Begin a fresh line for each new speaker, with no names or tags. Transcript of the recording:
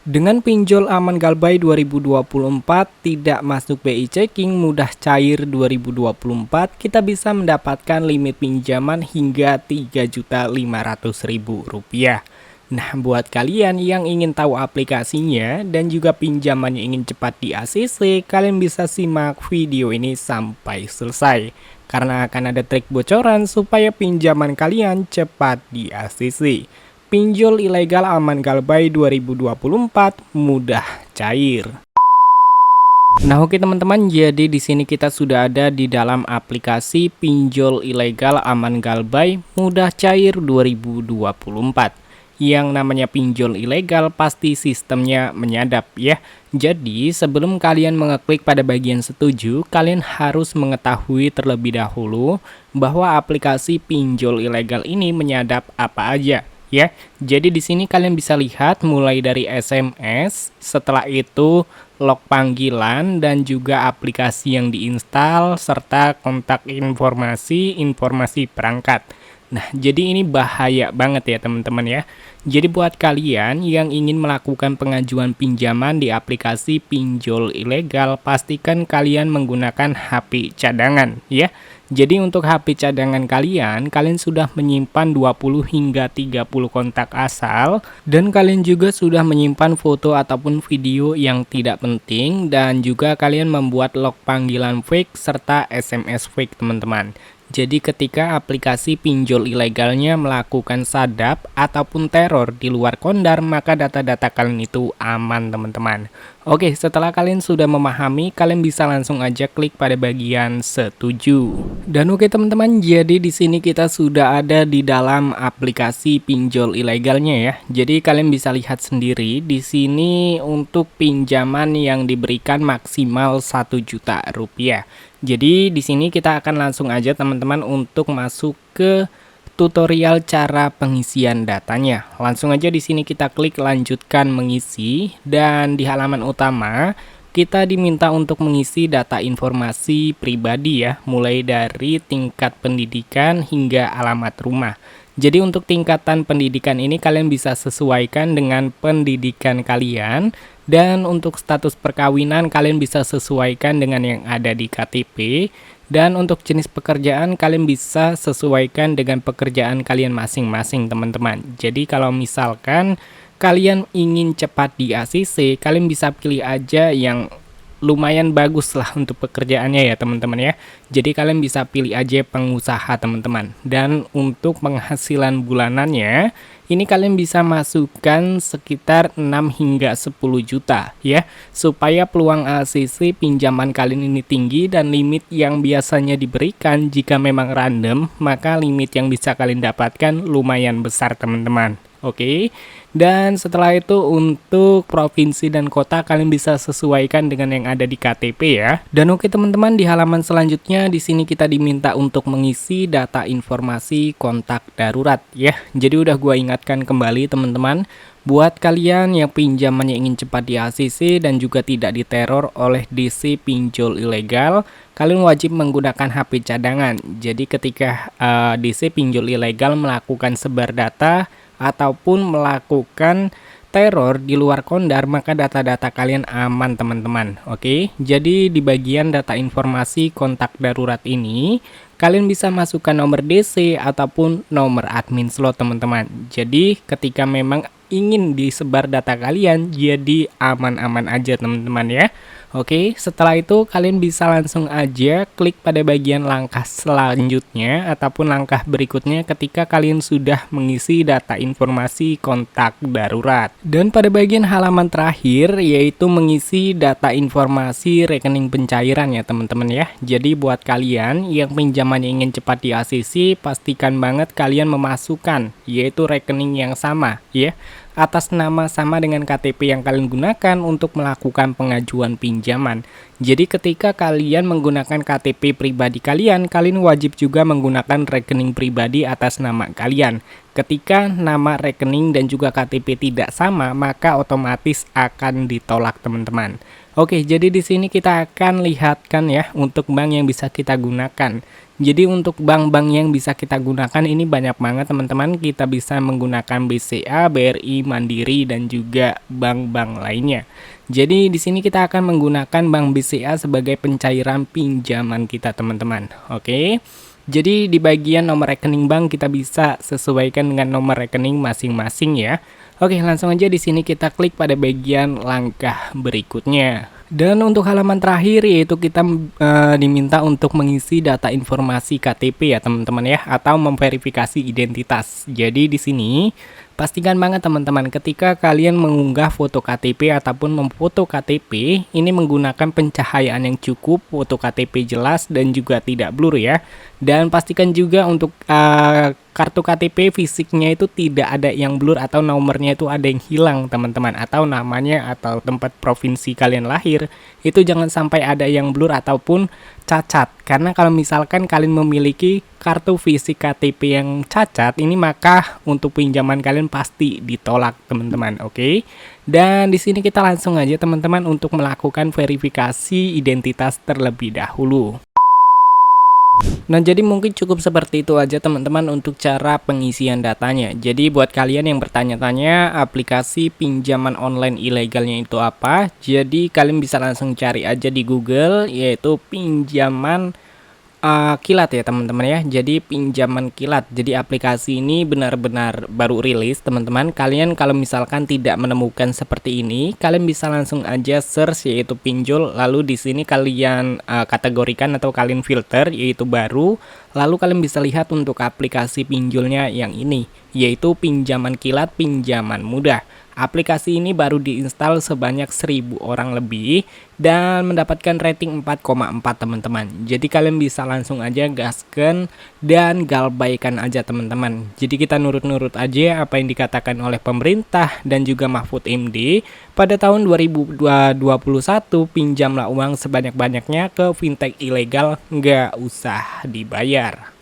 Dengan pinjol aman Galbay 2024 tidak masuk BI checking mudah cair 2024, kita bisa mendapatkan limit pinjaman hingga Rp3.500.000. Nah, buat kalian yang ingin tahu aplikasinya dan juga pinjamannya ingin cepat di ACC, kalian bisa simak video ini sampai selesai. Karena akan ada trik bocoran supaya pinjaman kalian cepat di ACC. Pinjol ilegal aman Galbay 2024 mudah cair. Nah, oke teman-teman, jadi di sini kita sudah ada di dalam aplikasi pinjol ilegal aman Galbay mudah cair 2024. Yang namanya pinjol ilegal pasti sistemnya menyadap ya. Jadi sebelum kalian mengeklik pada bagian setuju, kalian harus mengetahui terlebih dahulu bahwa aplikasi pinjol ilegal ini menyadap apa aja. Ya, jadi di sini kalian bisa lihat mulai dari SMS, setelah itu log panggilan dan juga aplikasi yang diinstal serta kontak informasi perangkat. Nah, jadi ini bahaya banget ya teman-teman ya. Jadi buat kalian yang ingin melakukan pengajuan pinjaman di aplikasi pinjol ilegal, pastikan kalian menggunakan HP cadangan ya. Jadi untuk HP cadangan kalian sudah menyimpan 20 hingga 30 kontak asal dan kalian juga sudah menyimpan foto ataupun video yang tidak penting dan juga kalian membuat log panggilan fake serta SMS fake teman-teman. Jadi ketika aplikasi pinjol ilegalnya melakukan sadap ataupun teror di luar Kondar, maka data-data kalian itu aman teman-teman. Oke, setelah kalian sudah memahami, kalian bisa langsung aja klik pada bagian setuju. Dan oke teman-teman, jadi di sini kita sudah ada di dalam aplikasi pinjol ilegalnya ya. Jadi kalian bisa lihat sendiri di sini untuk pinjaman yang diberikan maksimal Rp1.000.000. Jadi di sini kita akan langsung aja teman-teman untuk masuk ke tutorial cara pengisian datanya. Langsung aja di sini kita klik lanjutkan mengisi dan di halaman utama kita diminta untuk mengisi data informasi pribadi ya, mulai dari tingkat pendidikan hingga alamat rumah. Jadi untuk tingkatan pendidikan ini kalian bisa sesuaikan dengan pendidikan kalian dan untuk status perkawinan kalian bisa sesuaikan dengan yang ada di KTP dan untuk jenis pekerjaan kalian bisa sesuaikan dengan pekerjaan kalian masing-masing teman-teman. Jadi kalau misalkan kalian ingin cepat di ACC, kalian bisa pilih aja yang lumayan bagus lah untuk pekerjaannya ya teman-teman ya. Jadi kalian bisa pilih aja pengusaha teman-teman. Dan untuk penghasilan bulanannya, ini kalian bisa masukkan sekitar 6 hingga 10 juta ya. Supaya peluang ACC pinjaman kalian ini tinggi dan limit yang biasanya diberikan jika memang random, maka limit yang bisa kalian dapatkan lumayan besar teman-teman. Oke, dan setelah itu untuk provinsi dan kota kalian bisa sesuaikan dengan yang ada di KTP ya. Dan oke teman-teman, di halaman selanjutnya di sini kita diminta untuk mengisi data informasi kontak darurat ya. Jadi udah gua ingatkan kembali teman-teman, buat kalian yang pinjamannya ingin cepat di ACC dan juga tidak diteror oleh DC pinjol ilegal, kalian wajib menggunakan HP cadangan. Jadi ketika DC pinjol ilegal melakukan sebar data ataupun melakukan teror di luar Kondar, maka data-data kalian aman teman-teman. Oke, jadi di bagian data informasi kontak darurat ini kalian bisa masukkan nomor DC ataupun nomor admin slot teman-teman. Jadi ketika memang ingin disebar data kalian, jadi aman-aman aja teman-teman ya. Oke, setelah itu kalian bisa langsung aja klik pada bagian langkah selanjutnya ataupun langkah berikutnya ketika kalian sudah mengisi data informasi kontak darurat. Dan pada bagian halaman terakhir yaitu mengisi data informasi rekening pencairan ya teman-teman ya. Jadi buat kalian yang pinjamannya ingin cepat di ACC, pastikan banget kalian memasukkan yaitu rekening yang sama ya, atas nama sama dengan KTP yang kalian gunakan untuk melakukan pengajuan pinjaman. Jadi ketika kalian menggunakan KTP pribadi kalian, kalian wajib juga menggunakan rekening pribadi atas nama kalian. Ketika nama rekening dan juga KTP tidak sama, maka otomatis akan ditolak teman-teman. Oke, jadi di sini kita akan lihatkan ya untuk bank yang bisa kita gunakan. Jadi untuk bank-bank yang bisa kita gunakan ini banyak banget teman-teman. Kita bisa menggunakan BCA, BRI, Mandiri, dan juga bank-bank lainnya. Jadi di sini kita akan menggunakan bank BCA sebagai pencairan pinjaman kita teman-teman. Oke. Jadi di bagian nomor rekening bank kita bisa sesuaikan dengan nomor rekening masing-masing ya. Oke, langsung aja di sini kita klik pada bagian langkah berikutnya. Dan untuk halaman terakhir yaitu kita diminta untuk mengisi data informasi KTP ya teman-teman ya, atau memverifikasi identitas. Jadi di sini pastikan banget teman-teman ketika kalian mengunggah foto KTP ataupun memfoto KTP, ini menggunakan pencahayaan yang cukup, foto KTP jelas dan juga tidak blur ya. Dan pastikan juga untuk kartu KTP fisiknya itu tidak ada yang blur atau nomornya itu ada yang hilang teman-teman, atau namanya atau tempat provinsi kalian lahir itu jangan sampai ada yang blur ataupun cacat. Karena kalau misalkan kalian memiliki kartu fisik KTP yang cacat ini, maka untuk pinjaman kalian pasti ditolak teman-teman. Oke. Dan di sini kita langsung aja teman-teman untuk melakukan verifikasi identitas terlebih dahulu. Nah, jadi mungkin cukup seperti itu aja teman-teman untuk cara pengisian datanya. Jadi buat kalian yang bertanya-tanya aplikasi pinjaman online ilegalnya itu apa, jadi kalian bisa langsung cari aja di Google, yaitu pinjaman kilat ya teman-teman ya. Jadi pinjaman kilat. Jadi aplikasi ini benar-benar baru rilis teman-teman. Kalian kalau misalkan tidak menemukan seperti ini, kalian bisa langsung aja search yaitu pinjol. Lalu di sini kalian kategorikan atau kalian filter yaitu baru. Lalu kalian bisa lihat untuk aplikasi pinjolnya yang ini, yaitu pinjaman kilat, pinjaman mudah. Aplikasi ini baru diinstal sebanyak 1000 orang lebih dan mendapatkan rating 4,4 teman-teman. Jadi kalian bisa langsung aja gaskan dan galbaikan aja teman-teman. Jadi kita nurut-nurut aja apa yang dikatakan oleh pemerintah dan juga Mahfud MD. Pada tahun 2021 pinjamlah uang sebanyak-banyaknya ke fintech ilegal, nggak usah dibayar.